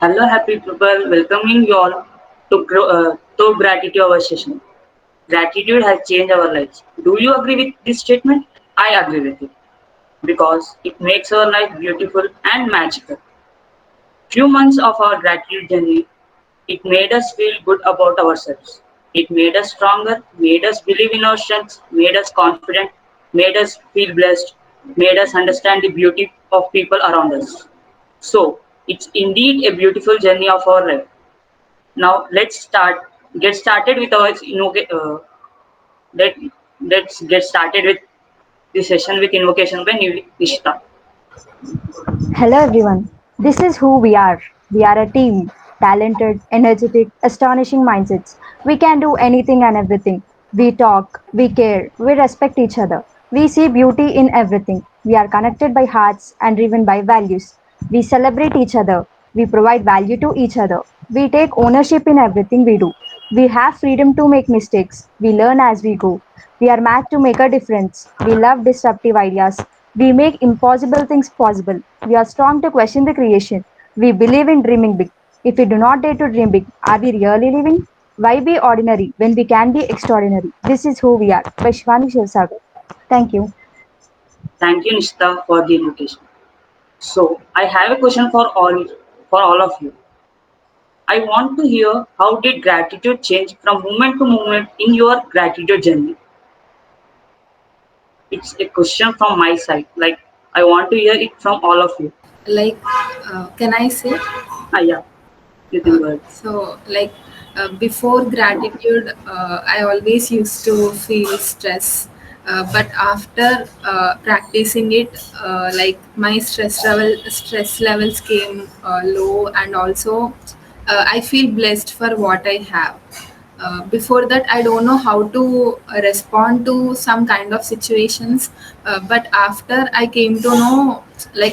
Hello, happy people. Welcoming you all to Gratitude Our session. Gratitude has changed our lives. Do you agree with this statement? I agree with it because it makes our life beautiful and magical. Few months of our gratitude journey, it made us feel good about ourselves. It made us stronger, made us believe in our strengths, made us confident, made us feel blessed, made us understand the beauty of people around us. So, it's indeed a beautiful journey of our life. Now get started with our let let's get started with the session with invocation by Nishita. Hello everyone, this is who we are. We are a team, talented, energetic, astonishing mindsets. We can do anything and everything. We talk, we care, we respect each other. We see beauty in everything. We are connected by hearts and driven by values. We celebrate each other. We provide value to each other. We take ownership in everything we do. We have freedom to make mistakes. We learn as we go. We are mad to make a difference. We love disruptive ideas. We make impossible things possible. We are strong to question the creation. We believe in dreaming big. If we do not dare to dream big, are we really living? Why be ordinary when we can be extraordinary? This is who we are. By Shivani Shivsagar. Thank you. Thank you Nishita for the invitation. So I have a question for all of you. I want to hear how did gratitude change from moment to moment in your gratitude journey? It's a question from my side. Like I want to hear it from all of you. like can I say? Yeah, you can uh, go ahead. before gratitude, I always used to feel stress, but after practicing it, my stress levels came low, and also I feel blessed for what I have. Before that, I don't know how to respond to some kind of situations, but after I came to know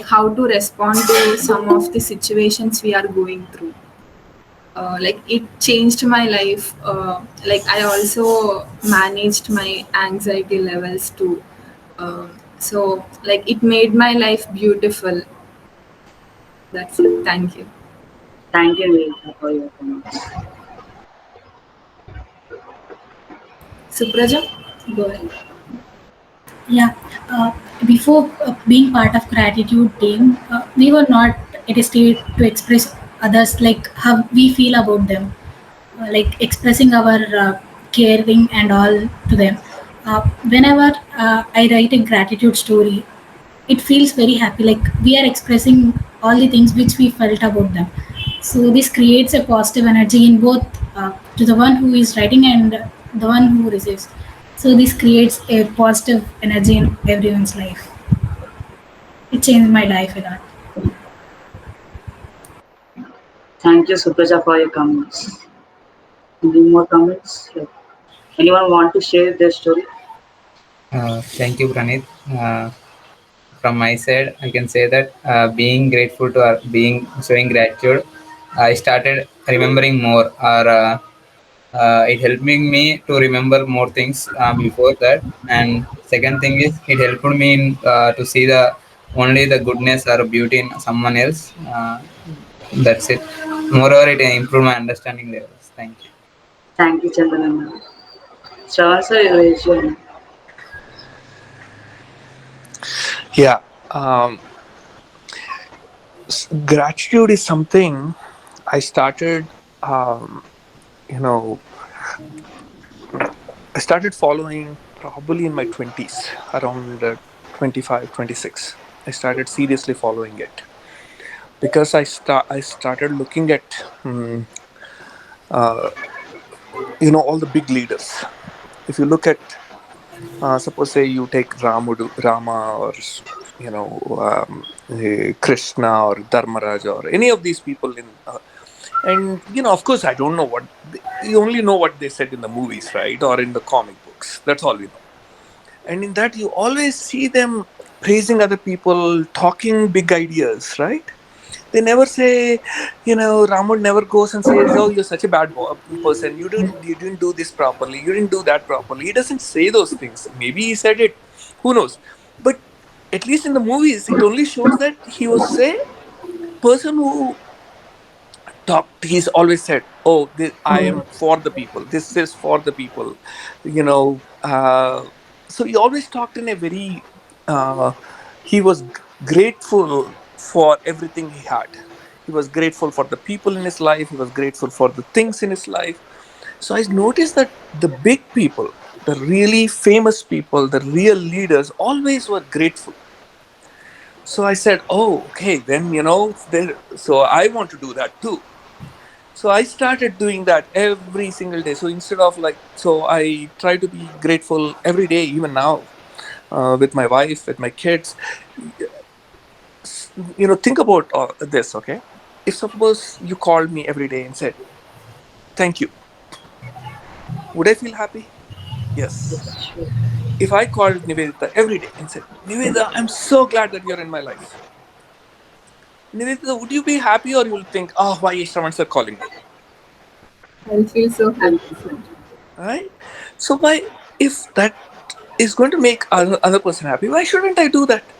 how to respond to some of the situations we are going through, it changed my life. I also managed my anxiety levels too. It made my life beautiful. That's it. Thank you. Thank you Nishita for your comments. Supraja, go ahead. Yeah, uh, before being part of gratitude team, we were not at a state to express others like how we feel about them, like expressing our caring and all to them. Whenever I write a gratitude story, it feels very happy. Like we are expressing all the things which we felt about them. So this creates a positive energy in both to the one who is writing and the one who receives. So this creates a positive energy in everyone's life. It changed my life a lot. Thank you Supraja for your comments. Any more comments? Like, anyone want to share their story? Thank you, Pranit. From my side, I can say that being grateful to being showing gratitude, I started remembering more, or it helping me to remember more things before that. And second thing is, it helped me to see the only the goodness or beauty in someone else. That's it. Moreover, it improved my understanding levels. Thank you. Thank you Chandrana. Shravan sir, you raise your hand. Yeah. Um, Gratitude is something I started, you know, I started following probably in my 20s, around 25, 26. I started seriously following it because I started looking at, uh, all the big leaders. If you look at, suppose say you take Rama or, Krishna or Dharmaraja or any of these people and of course I don't know we only know what they said in the movies, right, or in the comic books. That's all we know. And in that you always see them praising other people, talking big ideas, right? They never say, Ramon never goes and says, oh, you're such a bad person, you didn't do this properly, you didn't do that properly. He doesn't say those things. Maybe he said it, who knows. But at least in the movies it only shows that he was a person who talked. He's always said, "Oh, I am for the people. This is for the people," you know. So he always talked in a very. He was grateful for everything he had. He was grateful for the people in his life. He was grateful for the things in his life. So I noticed that the big people, the really famous people, the real leaders, always were grateful. So I said, "Oh, okay, then there." So I want to do that too. So I started doing that every single day. So instead of like, so I try to be grateful every day, even now, with my wife, with my kids. Think about this, okay? If suppose you called me every day and said, "Thank you," would I feel happy? Yes. Yes, sure. If I called Nivedita every day and said, "Nivedita, I'm so glad that you're in my life," Nivedita, would you be happy, or you'll think, "Oh, why is someone sir calling me?" I'll feel so happy, sir. Right? So why, if that is going to make other person happy, why shouldn't I do that?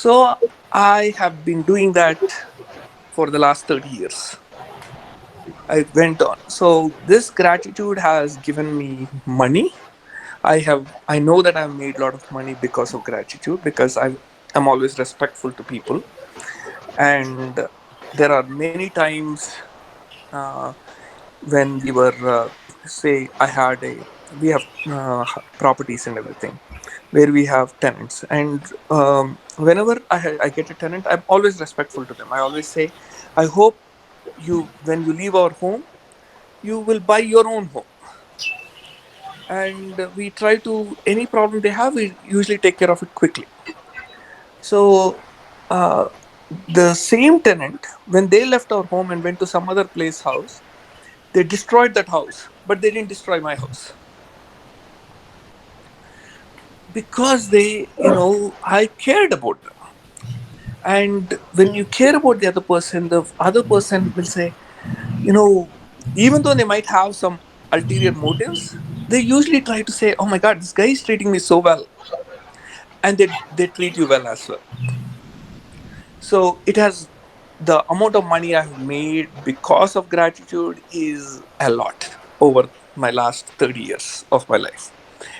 So I have been doing that for the last 30 years. I went on. So this gratitude has given me money. I know that I've made a lot of money because of gratitude, because I'm always respectful to people. And there are many times, uh, when we were, say, we have properties and everything, where we have tenants. And whenever I get a tenant, I'm always respectful to them. I always say, "I hope when you leave our home, you will buy your own home." And we try to, any problem they have, we usually take care of it quickly. So uh, the same tenant, when they left our home and went to some other place house, they destroyed that house, but they didn't destroy my house, because I cared about them. And when you care about the other person will say, you know even though they might have some ulterior motives, they usually try to say, "Oh my god, this guy is treating me so well." And they treat you well as well. So it has, the amount of money I have made because of gratitude is a lot over my last 30 years of my life.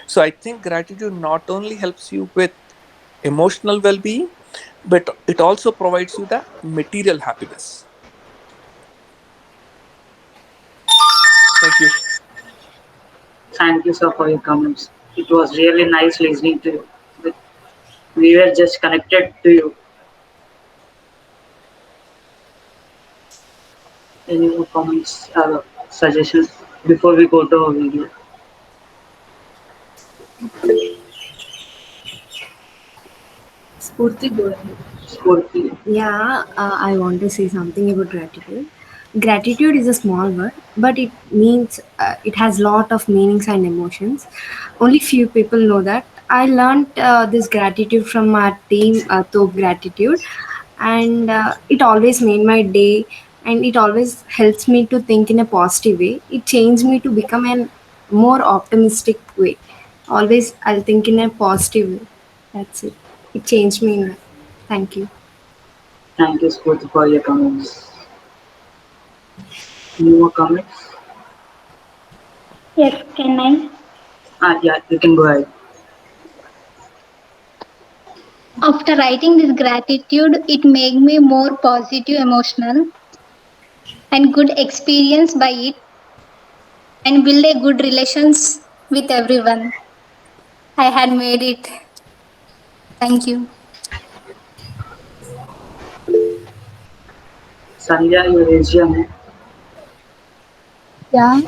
So I think gratitude not only helps you with emotional well-being, but it also provides you the material happiness. Thank you. Thank you, sir, for your comments. It was really nice listening to you. We were just connected to you. Any more comments or suggestions before we go to our video? Spurti, go ahead. Spurti. Yeah, I want to say something about gratitude. Gratitude is a small word, but it means it has lot of meanings and emotions. Only few people know that. I learned this gratitude from our team, Thop Gratitude, and it always made my day, and it always helps me to think in a positive way. It changed me to become a more optimistic way. Always, I'll think in a positive way. That's it. It changed me in that. Thank you. Thank you, Spurti, for your comments. Any more comments? Yes, can I? Yeah, you can go ahead. After writing this gratitude, it made me more positive, emotional, and good experience by it, and build a good relations with everyone. I had made it. Thank you. Sandhya, you raised your hand. Yeah,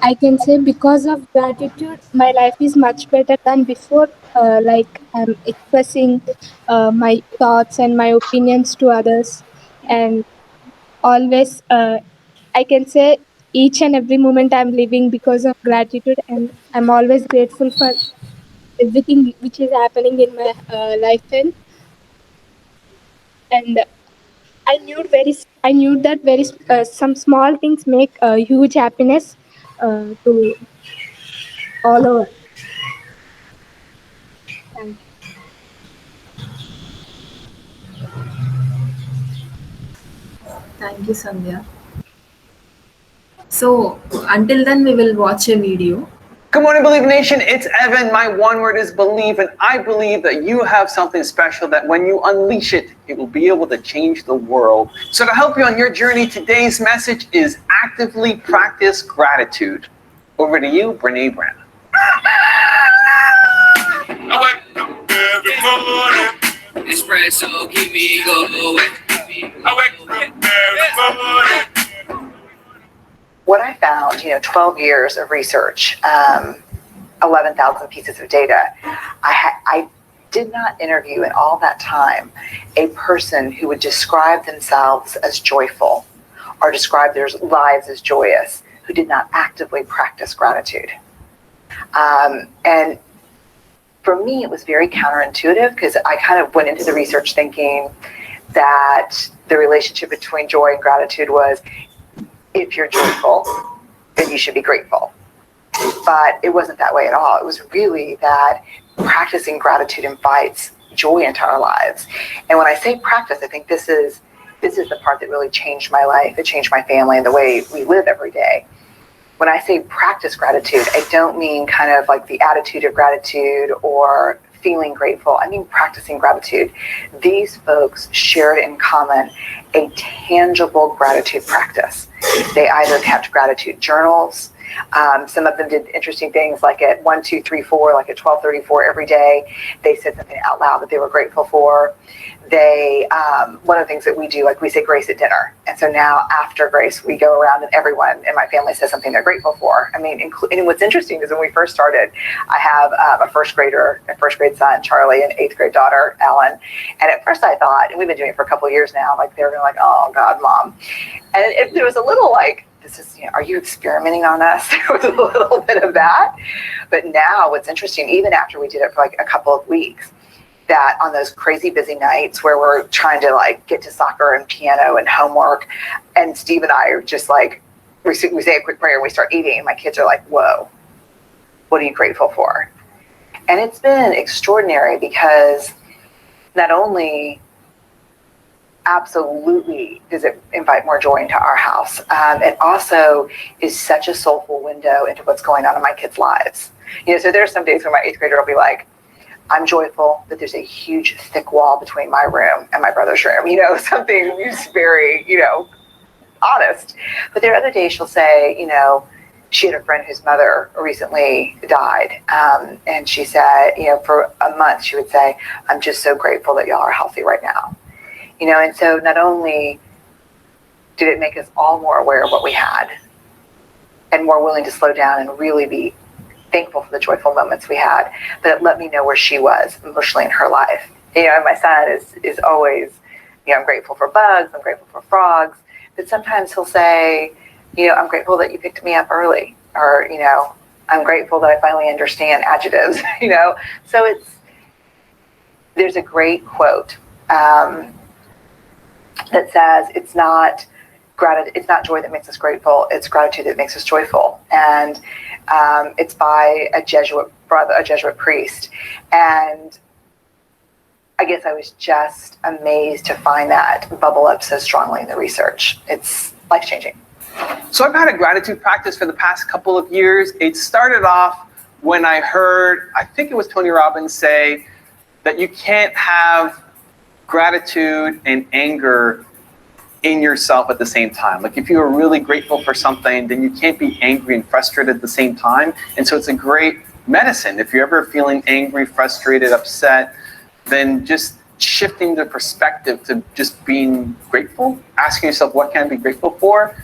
I can say because of gratitude, my life is much better than before. Like I'm expressing my thoughts and my opinions to others, and always I can say each and every moment I'm living because of gratitude, and I'm always grateful for everything which is happening in my life. And I knew that some small things make a huge happiness to all over. Thank you. Thank you, Sandhya. So, until then, we will watch a video. Good morning, Believe Nation. It's Evan. My one word is believe, and I believe that you have something special that when you unleash it, it will be able to change the world. So to help you on your journey, today's message is actively practice gratitude. Over to you, Brene Brown. I wake up every morning, espresso keep me going. I wake up every morning. What I found, 12 years of research, 11,000 pieces of data, I did not interview in all that time a person who would describe themselves as joyful or describe their lives as joyous who did not actively practice gratitude. And for me, it was very counterintuitive because I kind of went into the research thinking that the relationship between joy and gratitude was, if you're joyful, then you should be grateful. But it wasn't that way at all. It was really that practicing gratitude invites joy into our lives. And when I say practice, I think this is the part that really changed my life. It changed my family and the way we live every day. When I say practice gratitude, I don't mean kind of like the attitude of gratitude or feeling grateful. I mean practicing gratitude. These folks shared in common a tangible gratitude practice. They either kept gratitude journals. Some of them did interesting things like at 1, 2, 3, 4, like at 12:34 every day, they said something out loud that they were grateful for. They, one of the things that we do, like we say grace at dinner. And so now after grace, we go around and everyone in my family says something they're grateful for. I mean, and what's interesting is when we first started, I have a first grade son, Charlie, and 8th grade daughter, Ellen. And at first I thought, and we've been doing it for a couple of years now, like they were like, oh God, Mom. And if there was a little like, this is, are you experimenting on us? There was a little bit of that. But now what's interesting, even after we did it for like a couple of weeks, that on those crazy busy nights where we're trying to like get to soccer and piano and homework, and Steve and I are just like, we say a quick prayer and we start eating, and my kids are like, whoa, what are you grateful for? And it's been extraordinary because not only absolutely does it invite more joy into our house, it also is such a soulful window into what's going on in my kids' lives. So there are some days when my 8th grader will be like, I'm joyful that there's a huge thick wall between my room and my brother's room, something just very, honest. But there are other days she'll say, she had a friend whose mother recently died. And she said, for a month, she would say, I'm just so grateful that y'all are healthy right now. And so not only did it make us all more aware of what we had and more willing to slow down and really be thankful for the joyful moments we had, but it let me know where she was emotionally in her life. And my son is always, I'm grateful for bugs, I'm grateful for frogs, but sometimes he'll say, I'm grateful that you picked me up early, or, I'm grateful that I finally understand adjectives, So there's a great quote that says, it's not joy that makes us grateful, it's gratitude that makes us joyful. And it's by a Jesuit priest. And I guess I was just amazed to find that bubble up so strongly in the research. It's life-changing. So I've had a gratitude practice for the past couple of years. It started off when I heard, I think it was Tony Robbins say that you can't have gratitude and anger in yourself at the same time. Like if you are really grateful for something, then you can't be angry and frustrated at the same time. And so it's a great medicine. If you're ever feeling angry, frustrated, upset, then just shifting the perspective to just being grateful, asking yourself, what can I be grateful for?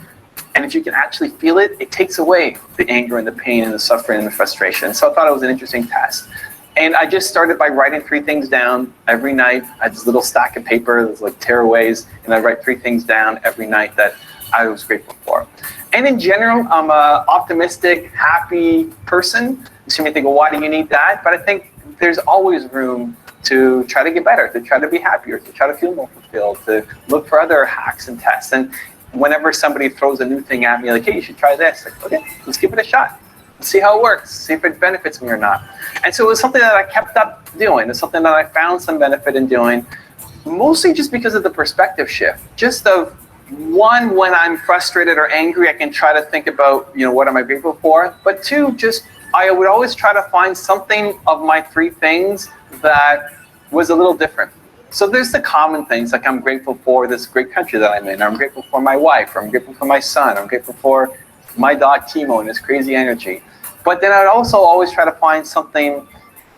And if you can actually feel it, it takes away the anger and the pain and the suffering and the frustration. So I thought it was an interesting test. And I just started by writing 3 things down every night. I had this little stack of paper, it was like tearaways, and I write 3 things down every night that I was grateful for. And in general, I'm an optimistic, happy person. So you may think, well, why do you need that? But I think there's always room to try to get better, to try to be happier, to try to feel more fulfilled, to look for other hacks and tests. And whenever somebody throws a new thing at me, like, hey, you should try this. Like, okay, let's give it a shot. Let's see how it works, see if it benefits me or not. And so it was something that I kept up doing. It's something that I found some benefit in doing, mostly just because of the perspective shift, just of one, when I'm frustrated or angry, I can try to think about, what am I grateful for? But two, I would always try to find something of my three things that was a little different. So there's the common things, like I'm grateful for this great country that I'm in, or I'm grateful for my wife, or I'm grateful for my son, or I'm grateful for my dog Timo and his crazy energy. But then I'd also always try to find something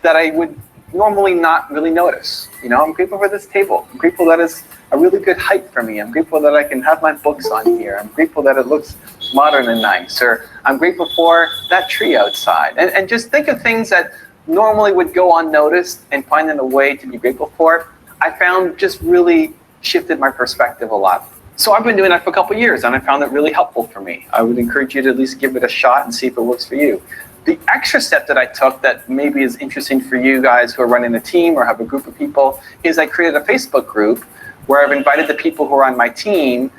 that I would normally not really notice. I'm grateful for this table. I'm grateful that it's a really good height for me. I'm grateful that I can have my books on here. I'm grateful that it looks modern and nice. Or I'm grateful for that tree outside. And just think of things that normally would go unnoticed and finding a way to be grateful for, I found just really shifted my perspective a lot. So I've been doing that for a couple of years, and I found it really helpful for me. I would encourage you to at least give it a shot and see if it works for you. The extra step that I took that maybe is interesting for you guys who are running a team or have a group of people is I created a Facebook group where I've invited the people who are on my team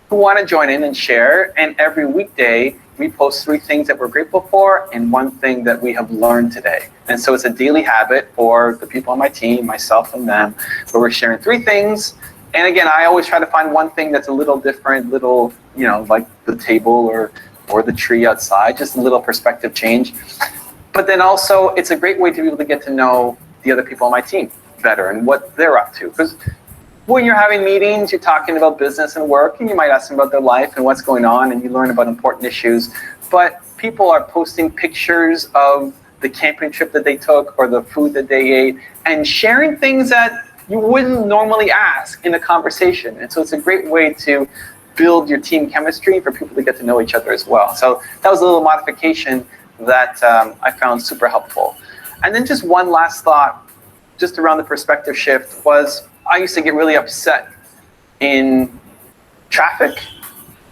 who want to join in and share. And every weekday, we post 3 things that we're grateful for and 1 thing that we have learned today. And so it's a daily habit for the people on my team, myself and them, where we're sharing 3 things. And again, I always try to find 1 thing that's a little different, like the table or the tree outside, just a little perspective change. But then also, it's a great way to be able to get to know the other people on my team better and what they're up to. Because when you're having meetings, you're talking about business and work, and you might ask them about their life and what's going on, and you learn about important issues. But people are posting pictures of the camping trip that they took or the food that they ate and sharing things that you wouldn't normally ask in a conversation. And so it's a great way to build your team chemistry for people to get to know each other as well. So that was a little modification that I found super helpful. And then just one last thought, just around the perspective shift, was I used to get really upset in traffic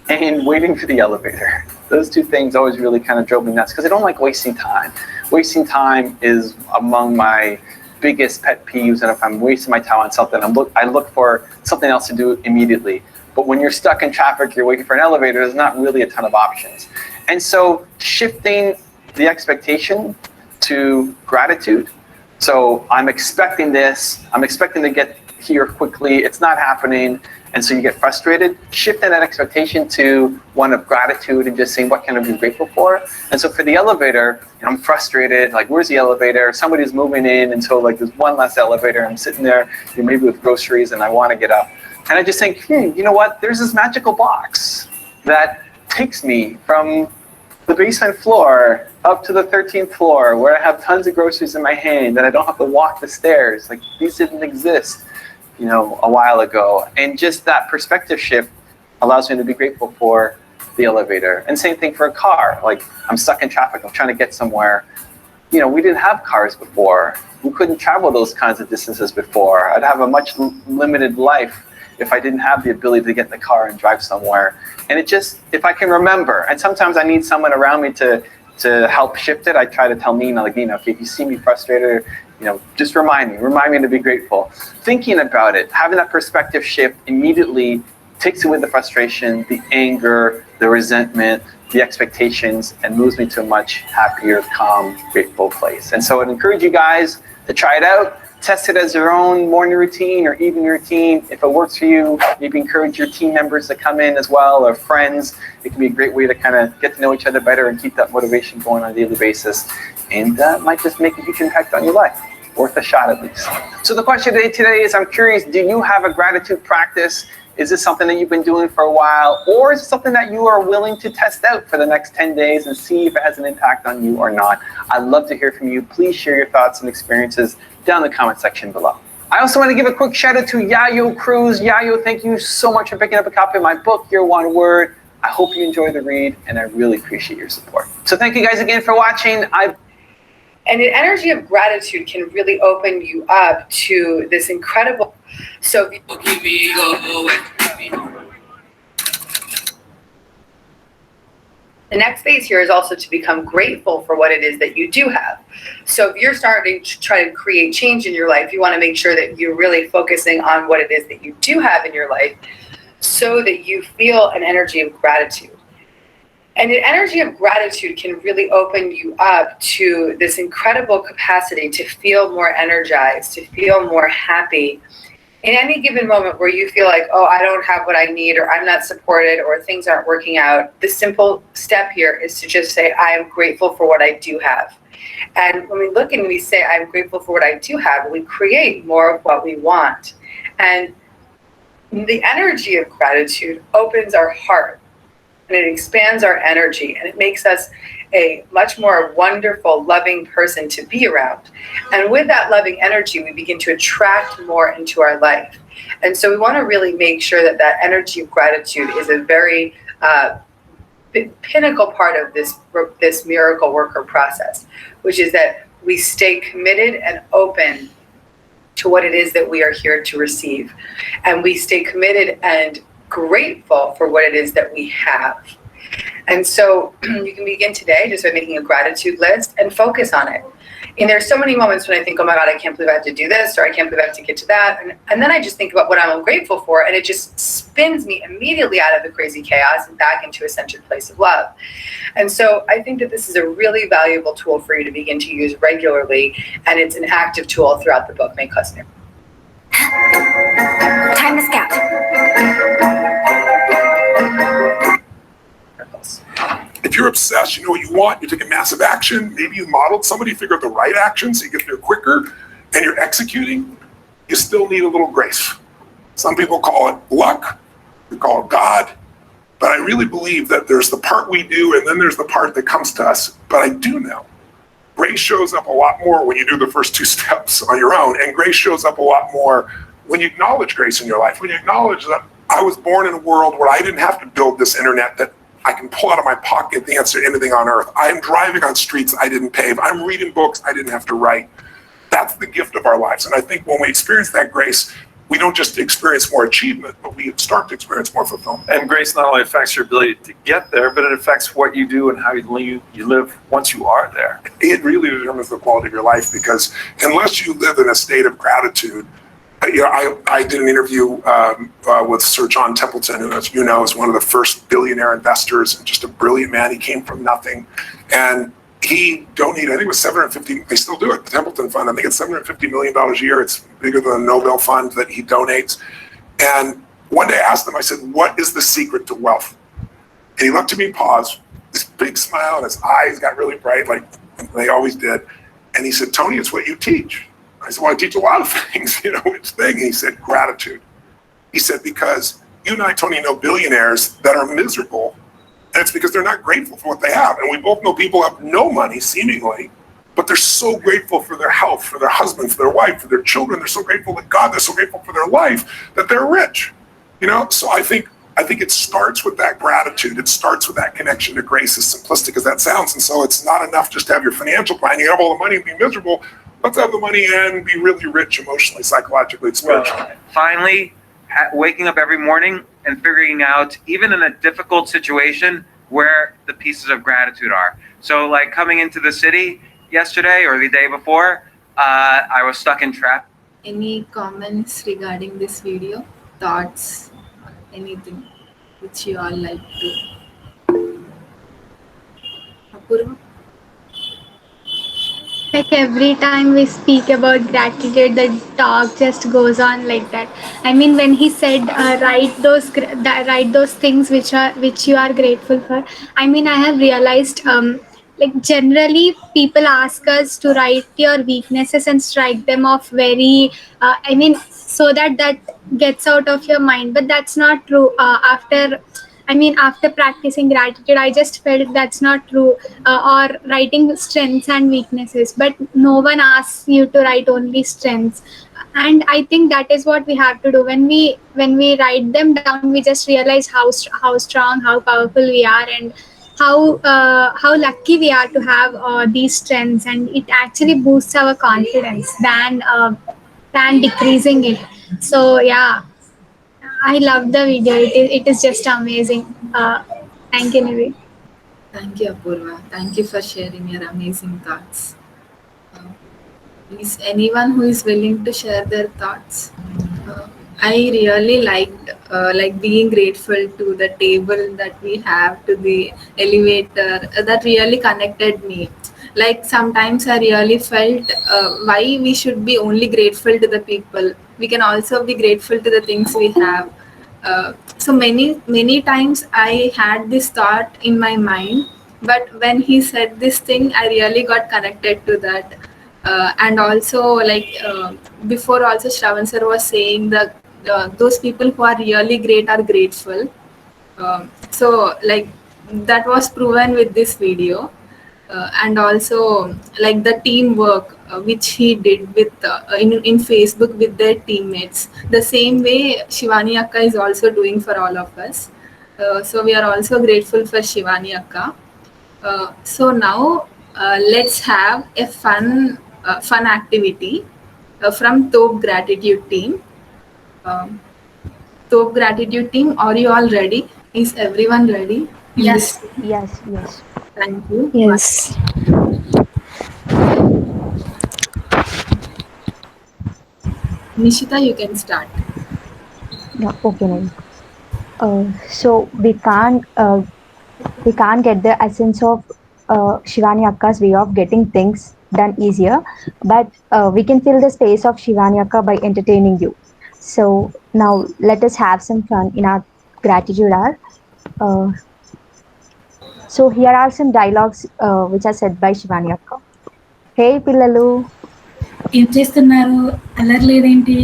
and waiting for the elevator. Those 2 things always really kind of drove me nuts because I don't like wasting time. Wasting time is among my biggest pet peeves, and if I'm wasting my time on something, I look for something else to do immediately. But when you're stuck in traffic, you're waiting for an elevator, there's not really a ton of options. And so shifting the expectation to gratitude. So I'm expecting this, I'm expecting to get here quickly, it's not happening, and so you get frustrated. Shifting that expectation to one of gratitude and just saying, what can I be grateful for? And so for the elevator, I'm frustrated, like, where's the elevator? Somebody's moving in, and so there's one less elevator, I'm sitting there, maybe with groceries, and I want to get up. And I just think, you know what? There's this magical box that takes me from the basement floor up to the 13th floor where I have tons of groceries in my hand and I don't have to walk the stairs. Like, these didn't exist, a while ago. And just that perspective shift allows me to be grateful for the elevator. And same thing for a car. Like, I'm stuck in traffic, I'm trying to get somewhere. We didn't have cars before. We couldn't travel those kinds of distances before. I'd have a much limited life if I didn't have the ability to get in the car and drive somewhere. And if I can remember, and sometimes I need someone around me to help shift it, I try to tell Nina, okay, if you see me frustrated, just remind me to be grateful. Thinking about it, having that perspective shift immediately takes away the frustration, the anger, the resentment, the expectations, and moves me to a much happier, calm, grateful place. And so I'd encourage you guys to try it out. Test it as your own morning routine or evening routine. If it works for you, maybe encourage your team members to come in as well, or friends. It can be a great way to kind of get to know each other better and keep that motivation going on a daily basis. And that might just make a huge impact on your life. Worth a shot at least. So the question today is, I'm curious, do you have a gratitude practice? Is this something that you've been doing for a while? Or is it something that you are willing to test out for the next 10 days and see if it has an impact on you or not? I'd love to hear from you. Please share your thoughts and experiences down in the comment section below. I also want to give a quick shout out to Yayo Cruz. Yayo, thank you so much for picking up a copy of my book, Your One Word. I hope you enjoy the read, and I really appreciate your support. So thank you guys again for watching. And an energy of gratitude can really open you up to this incredible. So Keep me going. the next phase here is also to become grateful for what it is that you do have. So if you're starting to try to create change in your life, you want to make sure that you're really focusing on what it is that you do have in your life so that you feel an energy of gratitude. And an energy of gratitude can really open you up to this incredible capacity to feel more energized, to feel more happy, In any given moment where you feel like, oh, I don't have what I need, or I'm not supported, or things aren't working out, the simple step here is to just say, I am grateful for what I do have. And when we look and we say, I'm grateful for what I do have, we create more of what we want. And the energy of gratitude opens our heart and it expands our energy and it makes us a much more wonderful, loving person to be around. And with that loving energy, we begin to attract more into our life. And so we want to really make sure that that energy of gratitude is a very pinnacle part of this miracle worker process, which is that we stay committed and open to what it is that we are here to receive. And we stay committed and grateful for what it is that we have. And so you can begin today just by making a gratitude list and focus on it. And there's so many moments when I think, oh my God, I can't believe I have to do this, or I can't believe I have to get to that. And then I just think about what I'm grateful for, and it just spins me immediately out of the crazy chaos and back into a centered place of love. And so I think that this is a really valuable tool for you to begin to use regularly, and it's an active tool throughout the book, Make Husband. Time is scout. If you're obsessed, you know what you want, you're taking massive action, maybe you modeled somebody, figure out the right action so you get there quicker, and you're executing, you still need a little grace. Some people call it luck, we call it God, but I really believe that there's the part we do and then there's the part that comes to us. But I do know grace shows up a lot more when you do the first two steps on your own, and grace shows up a lot more when you acknowledge grace in your life, when you acknowledge that I was born in a world where I didn't have to build this internet that I can pull out of my pocket the answer to anything on earth. I am driving on streets I didn't pave. I'm reading books I didn't have to write. That's the gift of our lives. And I think when we experience that grace, we don't just experience more achievement, but we start to experience more fulfillment. And grace not only affects your ability to get there, but it affects what you do and how you live once you are there. It really determines the quality of your life, because unless you live in a state of gratitude, I did an interview with Sir John Templeton, who, as you know, is one of the first billionaire investors and just a brilliant man. He came from nothing, and he donated, I think it was 750, they still do it, the Templeton Fund, I think it's $750 million a year. It's bigger than the Nobel Fund that he donates. And one day I asked him, I said, what is the secret to wealth? And he looked at me, paused, this big smile, and his eyes got really bright, like they always did. And he said, Tony, it's what you teach. I said, well, I teach a lot of things, which thing? And he said, gratitude. He said, because you and I, Tony, know billionaires that are miserable, and it's because they're not grateful for what they have. And we both know people have no money, seemingly, but they're so grateful for their health, for their husband, for their wife, for their children. They're so grateful to God. They're so grateful for their life that they're rich. So I think it starts with that gratitude. It starts with that connection to grace, as simplistic as that sounds. And so it's not enough just to have your financial plan. You have all the money and be miserable. Let's have the money and be really rich emotionally, psychologically, and spiritually. Finally, waking up every morning and figuring out, even in a difficult situation, where the pieces of gratitude are. So like coming into the city yesterday or the day before, I was stuck in traffic. Any comments regarding this video? Thoughts? Anything which you all like to? Apurva? Like every time we speak about gratitude, the talk just goes on like that. I mean, when he said write those things which you are grateful for. I mean, I have realized like generally people ask us to write your weaknesses and strike them off very. I mean, so that gets out of your mind, but that's not true. After practicing gratitude, I just felt that's not true. Or writing strengths and weaknesses, but no one asks you to write only strengths. And I think that is what we have to do. When we write them down, we just realize how strong, how powerful we are, and how lucky we are to have these strengths. And it actually boosts our confidence than decreasing it. So yeah, I love the video. It is just amazing. Thank you, Nivi. Thank you, Apurva. Thank you for sharing your amazing thoughts. Is anyone who is willing to share their thoughts? I really liked like being grateful to the table that we have, to the elevator. That really connected me. Like sometimes I really felt why we should be only grateful to the people we can also be grateful to the things we have. So many times I had this thought in my mind, but when he said this thing, I really got connected to that. And also, before, also Shravan sir was saying that those people who are really great are grateful. So that was proven with this video. And also like the teamwork which he did with in Facebook with their teammates, the same way Shivani Akka is also doing for all of us. So we are also grateful for Shivani Akka. So now let's have a fun activity from Thop Gratitude team. um, Thop Gratitude team, are you all ready? Is everyone ready in this Yes. team? Yes, yes. Thank you. Yes. Nishita, you can start. Yeah, okay, Naveen. So we can't get the essence of Shivani Akka's way of getting things done easier, but we can fill the space of Shivani Akka by entertaining you. So now let us have some fun in our gratitude hour. Uh, so here are some dialogues which are said by Shivani Akka. Hey Pillalu, ఏం చేస్తున్నారు? అల్లర్లేదేంటి?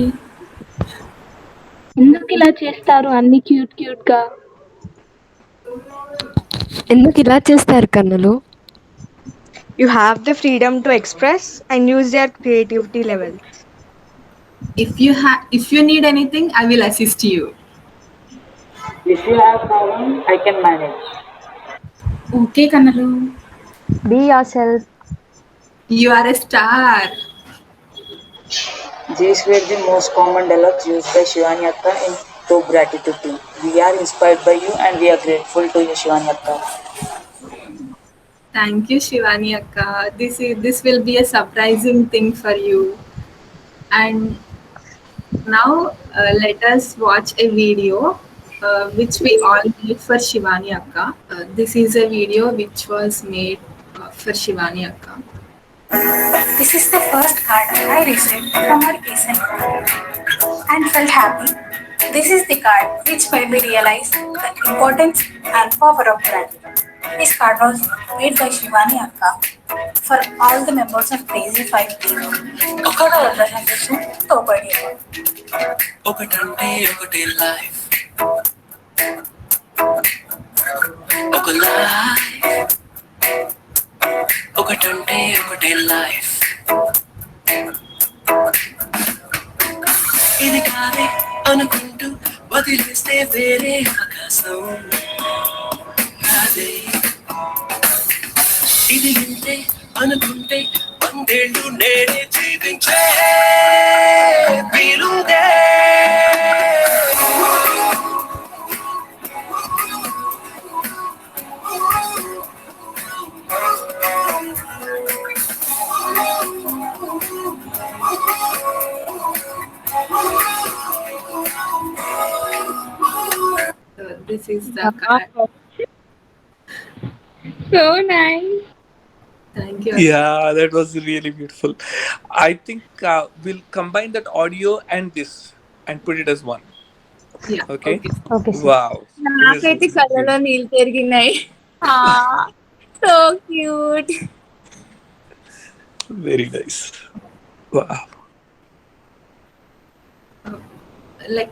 ఎందుకు ఇలా చేస్తారు అన్ని cute cute గా? ఎందుకు ఇలా చేస్తారు కన్నులు? You have the freedom to express and use their creativity levels. If you need anything, I will assist you. If you have problem, I can manage. Okay కన్నలు. be yourself. You are a star. These were the most common dialogues used by Shivani Akka in Top Gratitude Team. We are inspired by you and we are grateful to you, Shivani Akka. Thank you, Shivani Akka. This will be a surprising thing for you. And now let us watch a video which we all made for Shivani Akka. This is a video which was made for Shivani Akka. This is the first card I received from our recent and felt happy. This is the card which made me realize the importance and power of gratitude. This card was made by Shivani Akka for all the members of Crazy 5 team. ఒకటో సంతోషం తోపడి ఒకటంటే ఒకటే life ఒక life ఒకటంటే ఒకటే life ఇది కాదే అనుకుంటూ వదిలేస్తే వేరే అవకాశం అదే ఇది ఇంతే అనుకుంటే వందేళ్ళు నేనే జీవించే వీలుందే So this is the card. So nice. Thank you. Yeah, that was really beautiful. I think we'll combine that audio and this and put it as one. Yeah. Okay. Okay. Okay, sir. Wow. This నాకైతే is కళ్ళలో నీళ్ళు తిరిగినాయి. So cute. very nice. Wow.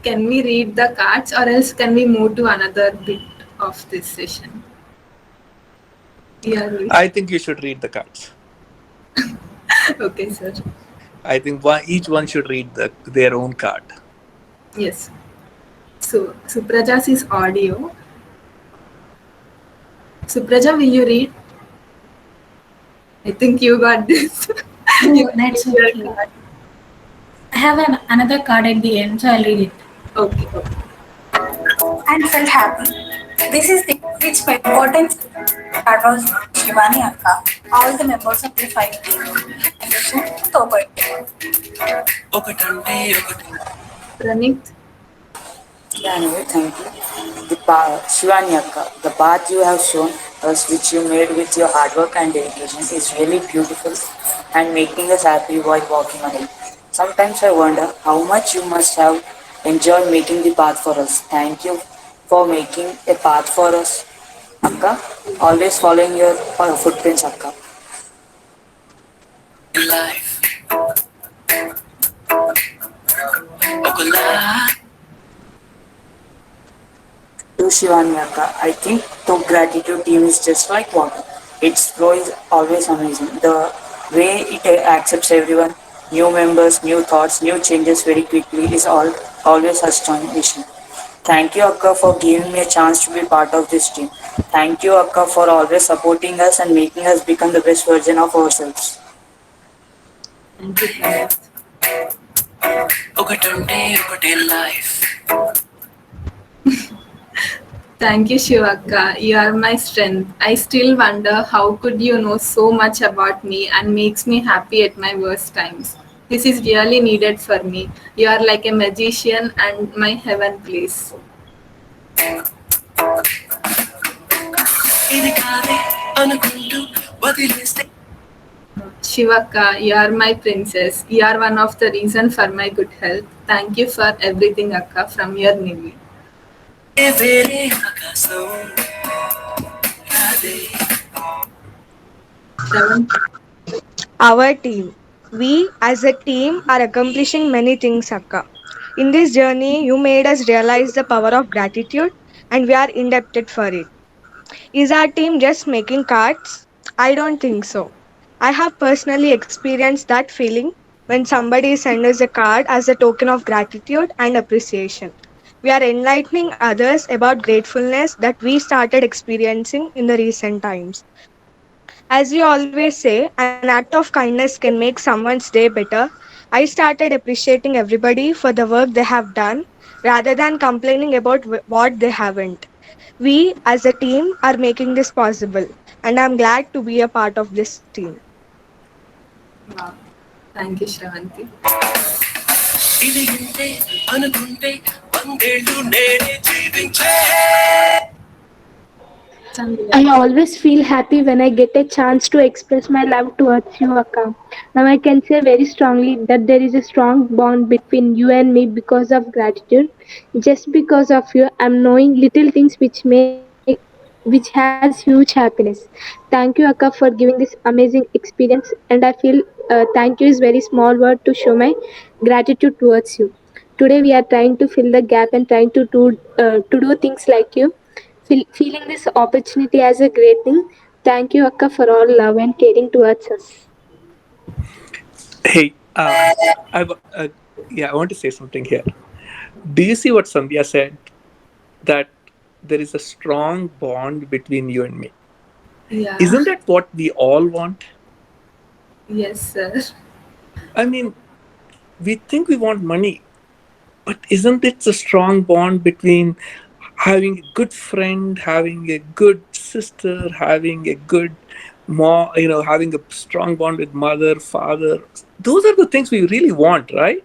Can we read the cards or else can we move to another bit of this session? Yeah. I think you should read the cards. Okay, sir. I think each one should read their own card. Yes. So Supraja's is audio. Supraja, will you read? I think you got this. Oh, that's okay. I have another card at the end, so I'll read it. Okay. and felt happy. This is the which my important card was Shivani Akka, all the members of the 5 team. Understood? Tobert. ఒకటంటే ఒకటి Pranit. Yeah, anyway, thank you. Shivani Akka, the path you have shown us, which you made with your hard work and dedication, is really beautiful and making us happy while walking on it. Sometimes I wonder how much you must have enjoyed making the path for us. Thank you for making a path for us, Akka. Always following your footprints, Akka. Life, Okula. To Shivani Akka, I think the gratitude team is just like water. Its flow is always amazing. The way it accepts everyone, new members, new thoughts, new changes very quickly is always astonishing. Thank you, Akka, for giving me a chance to be part of this team. Thank you, Akka, for always supporting us and making us become the best version of ourselves. Thank you, Pranit. Okatunde, okate life. Thank you, Shivaka. You are my strength. I still wonder how could you know so much about me and makes me happy at my worst times. This is really needed for me. You are like a magician and my heaven place. ఇది కాదే అనుకుంటూ వదిలేస్తే Shivaka, you are my princess. You are one of the reason for my good health. Thank you for everything, Akka, from your Nili. వేరే ఆకాశం రాదే. Seven. Our team. We as a team are accomplishing many things, Akka. In this journey, you made us realize the power of gratitude and we are indebted for it. Is our team just making cards? I don't think so. I have personally experienced that feeling when somebody sends us a card as a token of gratitude and appreciation. We are enlightening others about gratefulness that we started experiencing in the recent times. As you always say, an act of kindness can make someone's day better. I started appreciating everybody for the work they have done rather than complaining about what they haven't. We as a team are making this possible, and I'm glad to be a part of this team. Wow. Thank you, Shravanti. ఇది ఇంతే అనుకుంటే వందేళ్ళు నేనే జీవించే. Chandra. I always feel happy when I get a chance to express my love towards you, Akka. Now I can say very strongly that there is a strong bond between you and me because of gratitude. Just because of you, I'm knowing little things which has huge happiness. Thank you, Akka, for giving this amazing experience. And I feel thank you is very small word to show my gratitude towards you. Today we are trying to fill the gap and trying to do things like you. Feeling this opportunity as a great thing. Thank you, Akka, for all love and caring towards us. Hey, yeah, I want to say something here. Do you see what Sandhya said? That there is a strong bond between you and me. Yeah. Isn't that what we all want? Yes, sir. I mean, we think we want money, but isn't it a strong bond between having a good friend, having a good sister, having a good mom, having a strong bond with mother, father? Those are the things we really want, right?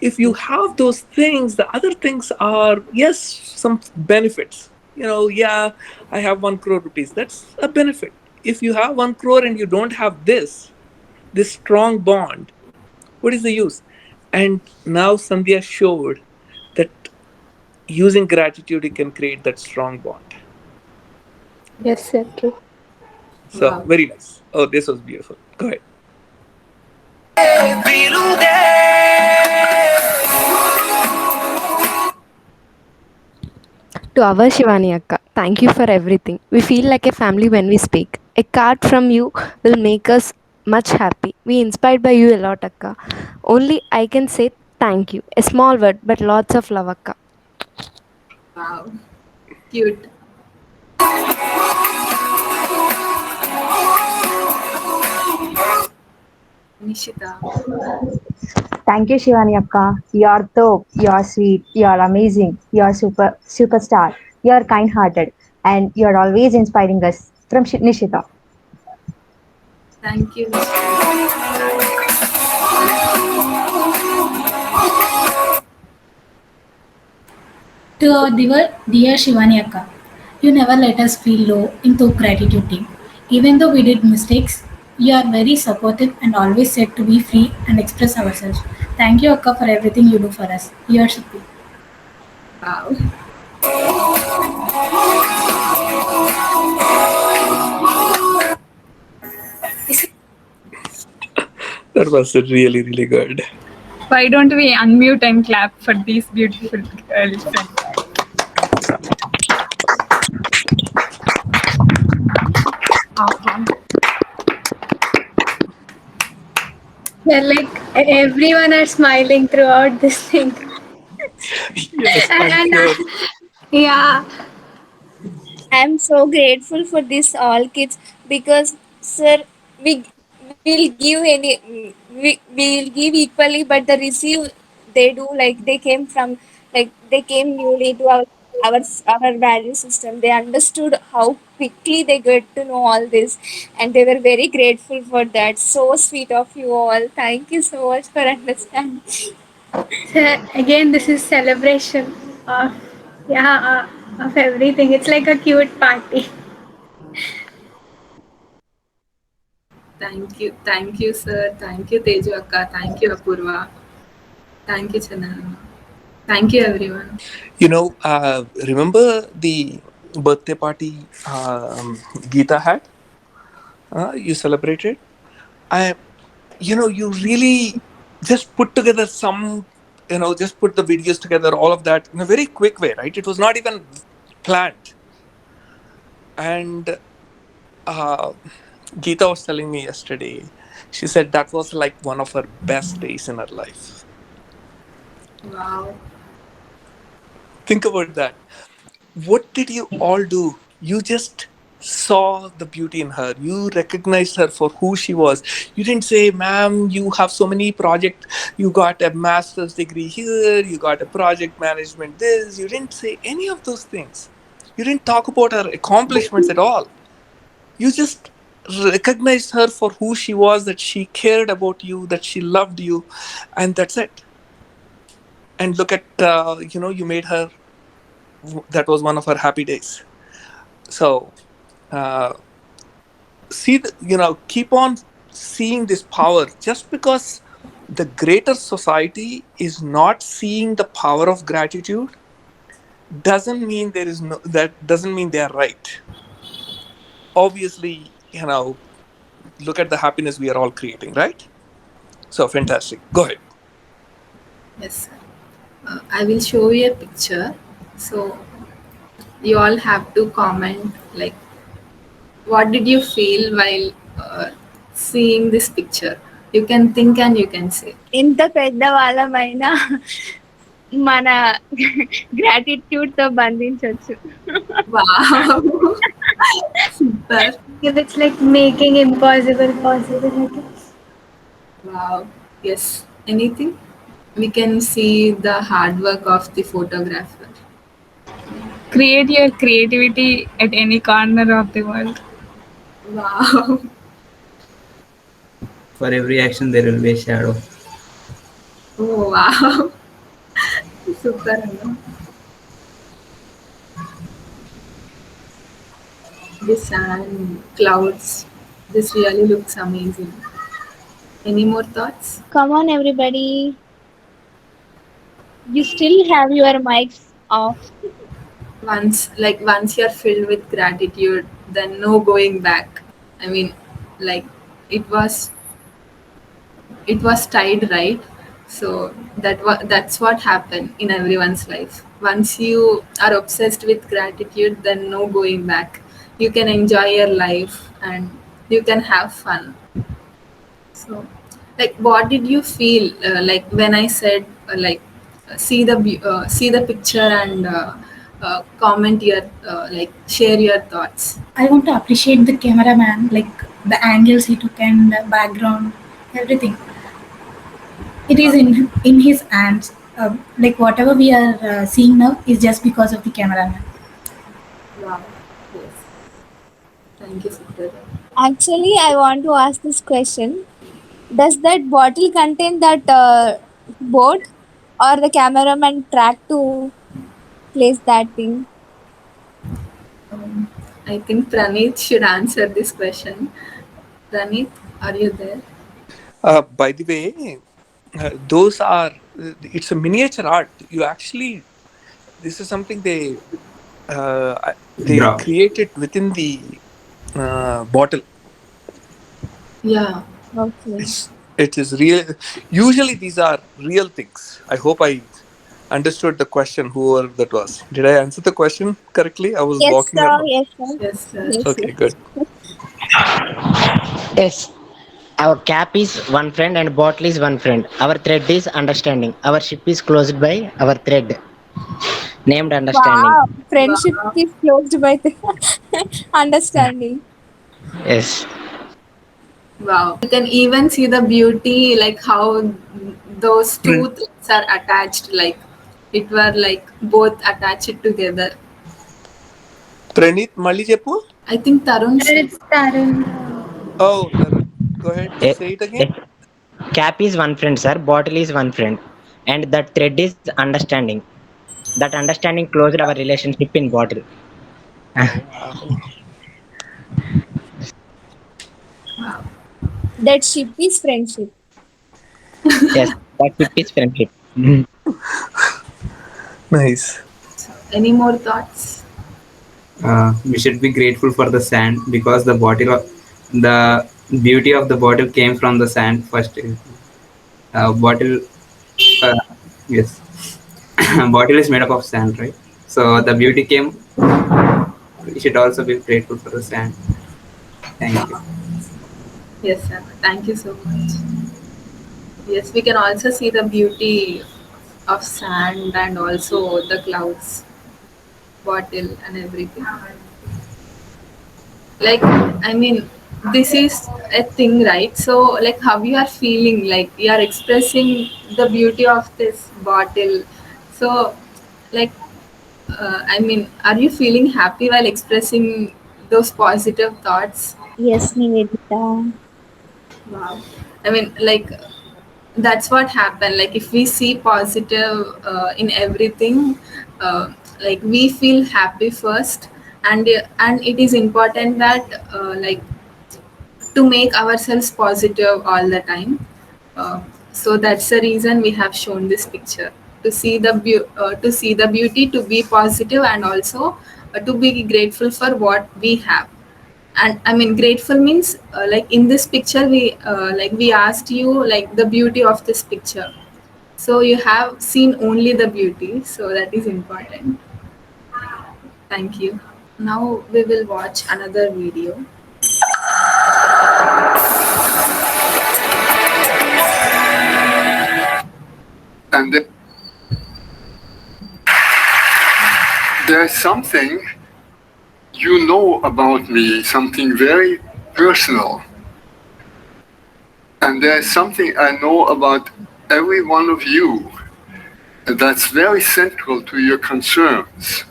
If you have those things, the other things are, yes, some benefits. Yeah, I have 1 crore rupees. That's a benefit. If you have 1 crore and you don't have this strong bond, what is the use? And now Sandhya showed that using gratitude, you can create that strong bond. Yes, sir, true. So Wow. very nice. Oh, this was beautiful. Go ahead. వీలుదే. To our Shivani Akka, thank you for everything. We feel like a family when we speak. A card from you will make us much happy. We inspired by you a lot, Akka. Only I can say thank you. A small word, but lots of love, Akka. Wow. Cute. Nishita. Thank you, Shivani Akka. You're top, you're sweet, you're amazing, you're superstar, you're kind-hearted, and you're always inspiring us. From Nishita. Thank you, Nishita. To our dear Shivani Akka, you never let us feel low in Thop Gratitude team. Even though we did mistakes, You are very supportive and always said to be free and express ourselves. Thank you, Akka, for everything you do for us. Your Shakti. Wow. That was really, really good. Why don't we unmute and clap for these beautiful girls? And uh-huh. Yeah, like everyone are smiling throughout this thing. Yes, I'm And sure. yeah, I'm so grateful for this all kids because sir we will give we will give equally but the receive they do like they came from like they came newly to our our value system. They understood how quickly they get to know all this and they were very grateful for that. So sweet of you all. Thank you so much for understanding. so again, this is celebration of of everything. It's like a cute party. Thank you, sir. Thank you, Teju Akka. Thank you, Apurva. Thank you, Chanana. Thank you, everyone. Remember the birthday party Geeta had? You celebrated? I, you really just put together some, just put the videos together, all of that in a very quick way, right? It was not even planned. And uh, Geeta was telling me yesterday, she said that was like one of her best days in her life. Wow. Think about that. What did you all do? You just saw the beauty in her. You recognized her for who she was. You didn't say, ma'am, you have so many projects. You got a master's degree here. You got a project management this. You didn't say any of those things. You didn't talk about her accomplishments at all. You just recognized her for who she was, that she cared about you, that she loved you, and that's it. And look at, you made her, that was one of her happy days. So, uh, keep on seeing this power. Just because the greater society is not seeing the power of gratitude doesn't mean that doesn't mean they are right. Obviously, look at the happiness we are all creating, right? So fantastic. Go ahead. Yes, sir. I will show you a picture. So you all have to comment like what did you feel while seeing this picture. You can think and you can say. ఇంత పెద్ద వాళ్ళమైనా మన gratitude తో బంధించవచ్చు. Wow. Super. It's like making impossible possible. I guess. Wow. Yes. Anything? We can see the hard work of the photographer. Create your creativity at any corner of the world. Wow. For every action, there will be a shadow. Oh, wow. Super. Anna. The sun, clouds. This really looks amazing. Any more thoughts? Come on, everybody. You still have your mics off. Once you're filled with gratitude, then no going back. I mean, like it was it was tied right. So that's what happened in everyone's life. Once you are obsessed with gratitude, then no going back. You can enjoy your life and you can have fun. So, like, what did you feel like when I said see the picture and comment your share your thoughts? I want to appreciate the cameraman, like the angles he took and the background, everything. It is in his hands. Like whatever we are seeing now is just because of the cameraman. Wow. Yes. Thank you, Siddharth. Actually, I want to ask this question. Does that bottle contain that board or the cameraman track to place that thing? I think Pranit should answer this question. Pranit? Are you there? By the way, those are it's a miniature art. You actually this is something they Draw. created within the bottle. Yeah. Okay. It is real. Usually these are real things. I hope I understood the question. Whoever that was, did I answer the question correctly? I was Yes, walking sir. around. Yes, sir. Yes, sir. Yes, Okay, yes. good. Yes, our cap is one friend and bottle is one friend. Our thread is understanding. Our ship is closed by our thread, named understanding. Wow. Friendship Wow. is closed by the understanding. Yes, Wow. You can even see the beauty, like how those two Pre- threads are attached, like it were like both attached together. Pranit Malijepu? I think Tarun Sir, said. it's Tarun. Oh, Tarun. Go ahead. a, Say it a again. cap is one friend, sir. Bottle is one friend, and that thread is understanding. That understanding closed our relationship in bottle. Oh wow. Wow. That ship is friendship. Yes, that ship is friendship. Mhm. Nice. So, any more thoughts? We should be grateful for the sand because the beauty of the bottle came from the sand first. Bottle, uh, yes, bottle is made up of sand, right? So the beauty came. We should also be grateful for the sand. Thank you. Yes, sir. Thank you so much. Yes, we can also see the beauty of sand and also the clouds, bottle, and everything. Like, I mean, this is a thing, right? So, like, how you are feeling, like, you are expressing the beauty of this bottle. So, like, I mean, are you feeling happy while expressing those positive thoughts? Yes, Nivedita. Wow. I mean, like, that's what happened. Like, if we see positive in everything, like, we feel happy first, and it is important that like to make ourselves positive all the time. So that's the reason we have shown this picture to see to see the beauty, to be positive, and also to be grateful for what we have. And I mean, grateful means like in this picture we asked you like the beauty of this picture. So you have seen only the beauty. So that is important. Thank you. Now we will watch another video. And there's something you know about me, something very personal. And there's something I know about every one of you that's very central to your concerns.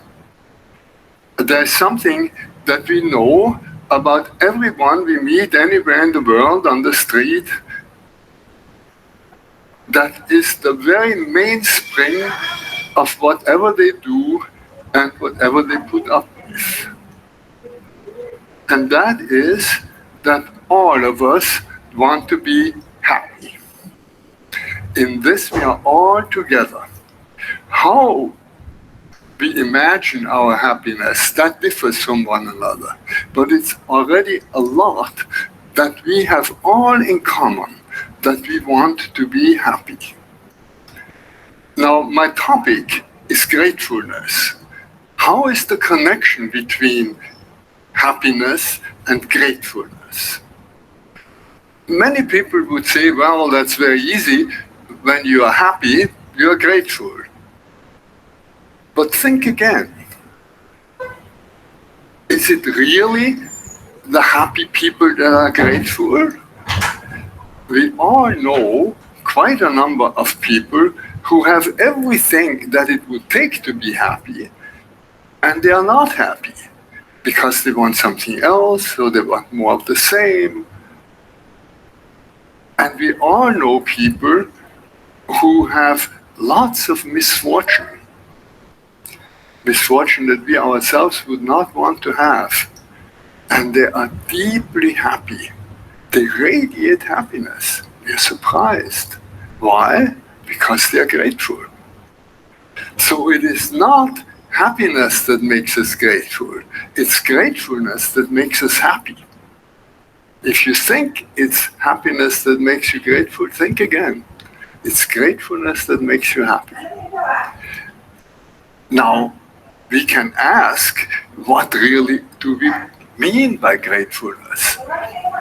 There's something that we know about everyone we meet anywhere in the world on the street that is the very mainspring of whatever they do and whatever they put up with. And that is that all of us want to be happy. In this, we are all together. How we imagine our happiness, that differs from one another. But it's already a lot that we have all in common, that we want to be happy. Now, my topic is gratefulness. How is the connection between happiness and gratefulness? Many people would say, well, that's very easy. When you are happy, you are grateful. But think again. Is it really the happy people that are grateful? We all know quite a number of people who have everything that it would take to be happy, and they are not happy because they want something else or they want more of the same. And we all know people who have lots of misfortune, misfortune that we ourselves would not want to have, and they are deeply happy. They radiate happiness. We're surprised. Why? Because they're grateful. So it is not happiness that makes us grateful. It's gratefulness that makes us happy. If you think it's happiness that makes you grateful, think again. It's gratefulness that makes you happy. Now, we can ask, what really do we mean by gratefulness?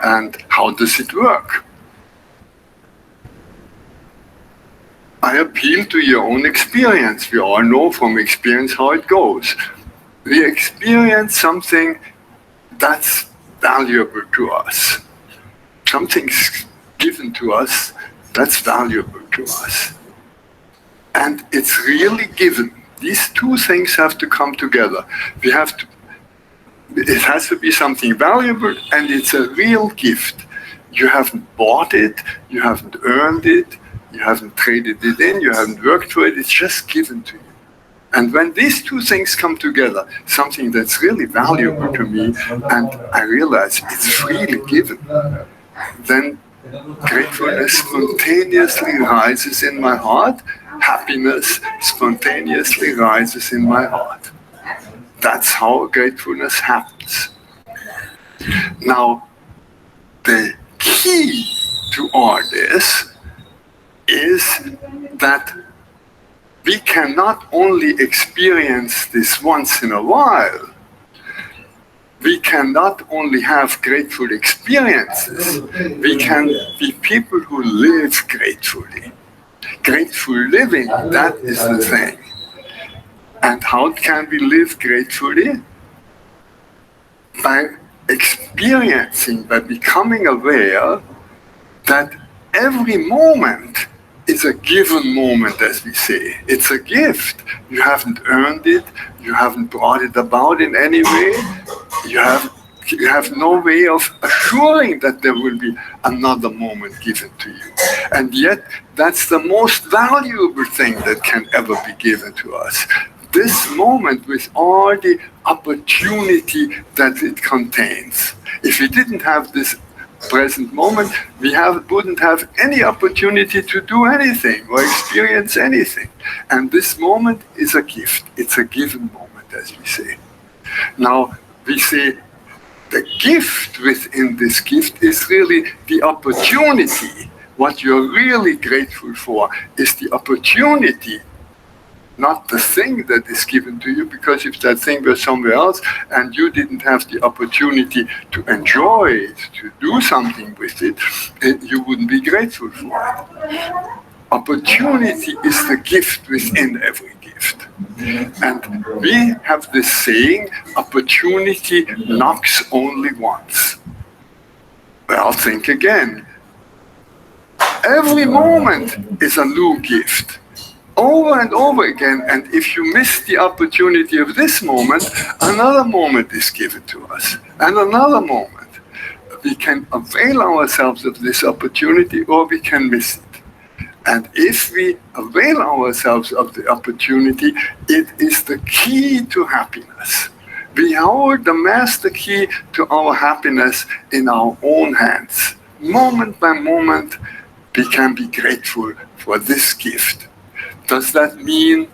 And how does it work? I appeal to your own experience. We all know from experience how it goes. We experience something that's valuable to us. Something's given to us that's valuable to us. And it's really given. These two things have to come together. It has to be something valuable, and it's a real gift. You haven't bought it, you haven't earned it, you haven't traded it in, you haven't worked for it, it's just given to you. And when these two things come together, something that's really valuable to me, and I realize it's freely given, then gratefulness spontaneously rises in my heart, happiness spontaneously rises in my heart. That's how gratefulness happens. Now, the key to all this is that we can not only experience this once in a while, we can not only have grateful experiences, we can be people who live gratefully. Grateful living, that is the thing. And how can we live gratefully? By experiencing, by becoming aware that every moment is a given moment, as we say. It's a gift. You haven't earned it, you haven't brought it about in any way, you have no way of assuring that there will be another moment given to you. And yet, that's the most valuable thing that can ever be given to us. This moment with all the opportunity that it contains. If we didn't have this present moment, we wouldn't have any opportunity to do anything or experience anything. And this moment is a gift. It's a given moment, as we say. Now, we say the gift within this gift is really the opportunity. What you're really grateful for is the opportunity, not the thing that is given to you, because if that thing were somewhere else and you didn't have the opportunity to enjoy it, to do something with it, you wouldn't be grateful for it. Opportunity is the gift within every gift. And we have this saying, opportunity knocks only once. Well, think again. Every moment is a new gift. Over and over again, and if you miss the opportunity of this moment, another moment is given to us, and another moment. We can avail ourselves of this opportunity, or we can miss it. And if we avail ourselves of the opportunity, it is the key to happiness. We hold the master key to our happiness in our own hands. Moment by moment, we can be grateful for this gift. Does that mean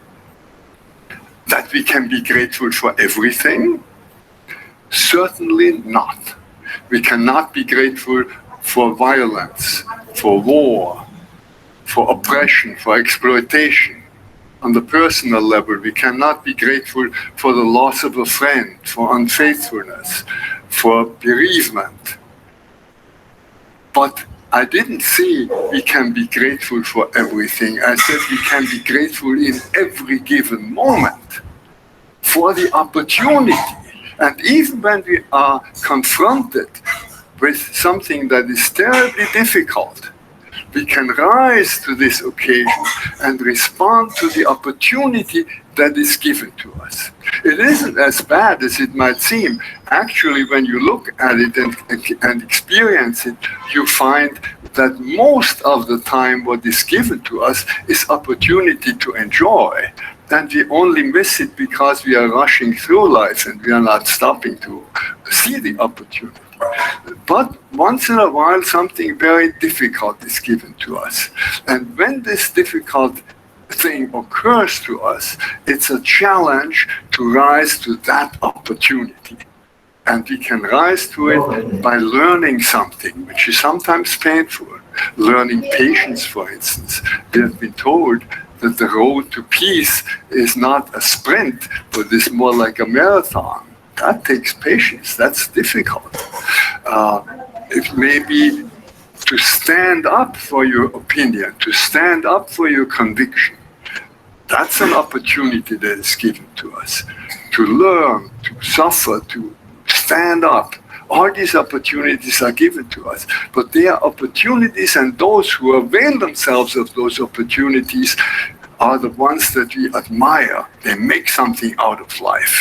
that we can be grateful for everything? Certainly not. We cannot be grateful for violence, for war, for oppression, for exploitation. On the personal level, we cannot be grateful for the loss of a friend, for unfaithfulness, for bereavement. But I didn't say we can be grateful for everything. I said we can be grateful in every given moment for the opportunity. And even when we are confronted with something that is terribly difficult, we can rise to this occasion and respond to the opportunity that is given to us. It isn't as bad as it might seem. Actually, when you look at it and experience it, you find that most of the time what is given to us is opportunity to enjoy. And we only miss it because we are rushing through life and we are not stopping to see the opportunity. But once in a while, something very difficult is given to us. And when this difficult thing occurs to us, it's a challenge to rise to that opportunity. And we can rise to it by learning something, which is sometimes painful. Learning patience, for instance. We have been told that the road to peace is not a sprint, but is more like a marathon. That takes patience. That's difficult. It may be to stand up for your opinion, to stand up for your conviction. That's an opportunity that is given to us. To learn, to suffer, to stand up. All these opportunities are given to us. But they are opportunities, and those who avail themselves of those opportunities are the ones that we admire. They make something out of life.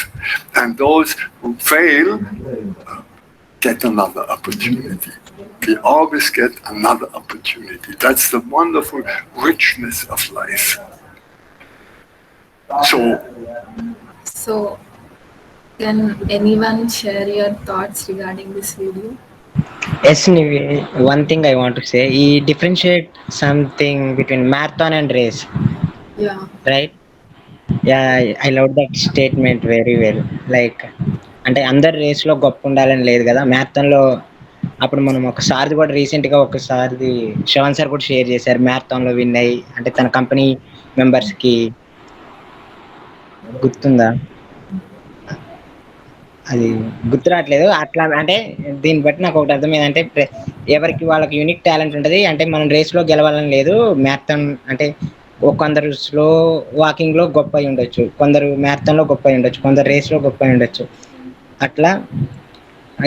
And those who fail get another opportunity. We always get another opportunity. That's the wonderful richness of life. So, can anyone share your thoughts regarding this video? Yes, Nivi, one thing I want to say, he differentiate something between marathon and race, Yeah. right? Yeah, I love that statement very well. Like, అంటే అందరు రేస్లో గొప్ప ఉండాలని లేదు కదా, మ్యారథాన్లో అప్పుడు మనం ఒకసారిది కూడా రీసెంట్గా ఒకసారిది శ్రవణ్ సార్ కూడా షేర్ చేశారు, మ్యారథాన్లో విన్ అయ్యి అంటే తన కంపెనీ మెంబర్స్కి గుర్తుందా, అది గుర్తు రావట్లేదు. అట్లా అంటే దీన్ని బట్టి నాకు ఒకటి అర్థమైంది, అంటే ఎవరికి వాళ్ళకి యూనిక్ టాలెంట్ ఉంటుంది. అంటే మనం రేస్లో గెలవాలని లేదు, మ్యారథాన్ అంటే కొందరు స్లో వాకింగ్లో గొప్ప అయి ఉండొచ్చు, కొందరు మ్యారథాన్లో గొప్ప అయి ఉండొచ్చు, కొందరు రేస్లో గొప్ప అయి ఉండొచ్చు. అట్లా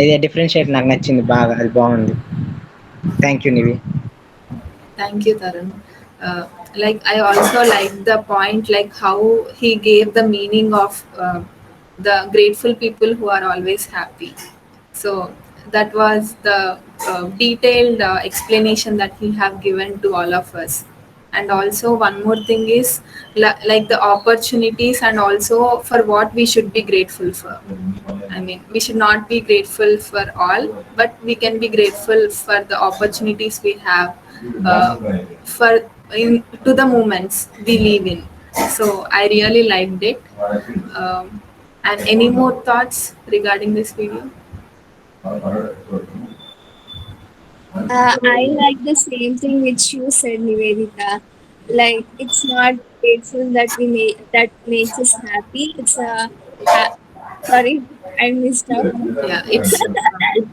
ఇది డిఫరెన్షియేట్ నాకు నచ్చింది బాగా, అది బాగుంది. Thank you నివి. Thank you, Tarun. Like I also like the point, like how he gave the meaning of the grateful people who are always happy. So that was the detailed explanation that he have given to all of us. And also one more thing is like the opportunities and also for what we should be grateful for. I mean, we should not be grateful for all, but we can be grateful for the opportunities we have, for in to the moments we live in. So I really liked it. And any more thoughts regarding this video? I like the same thing which you said, Nivedita. Like it's not grateful that that makes us happy. It's ha- sorry, I missed up. Yeah, it's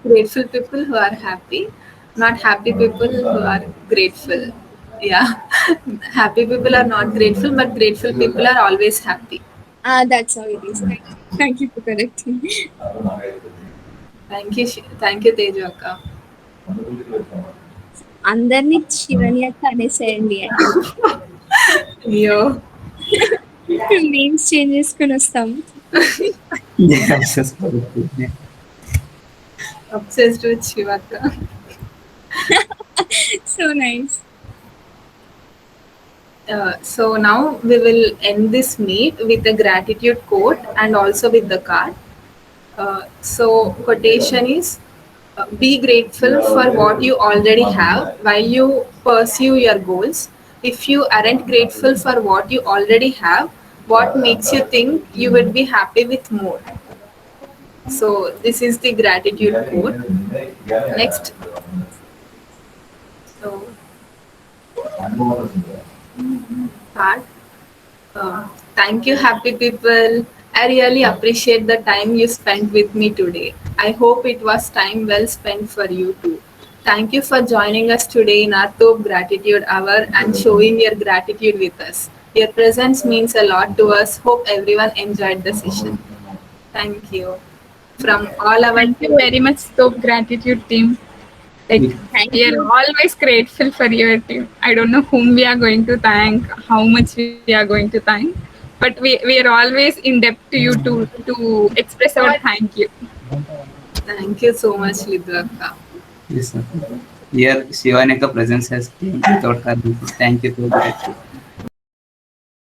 grateful people who are happy, not happy people who are grateful. Yeah, happy people are not grateful, but grateful people are always happy. That's how it is. Thank you for correcting. Thank you, thank you, Teju Akka. అందరినీ శివని అక్క అనేసేయండి అండి. అయ్యో names change చేసుకుని వస్తాం. Obsessed with Shivaka. So nice. So now we will end this meet with a gratitude quote and also with the card. So quotation is be grateful for what you already have while you pursue your goals. If you aren't grateful for what you already have, what makes you think you would be happy with more? So this is the gratitude quote. Next. So part. Thank you, happy people. I really appreciate the time you spent with me today. I hope it was time well spent for you too. Thank you for joining us today in our Thop Gratitude Hour and showing your gratitude with us. Your presence means a lot to us. Hope everyone enjoyed the session. Thank you. From all our Thank you very much, Top Gratitude team. Like, we are always grateful for your team. I don't know whom we are going to thank, how much we are going to thank, but we are always in debt to you to express our thank you. Thank you so much, Lidwaka. Yes, sir. Here, Shivaneka presence has came without her. Thank you so much.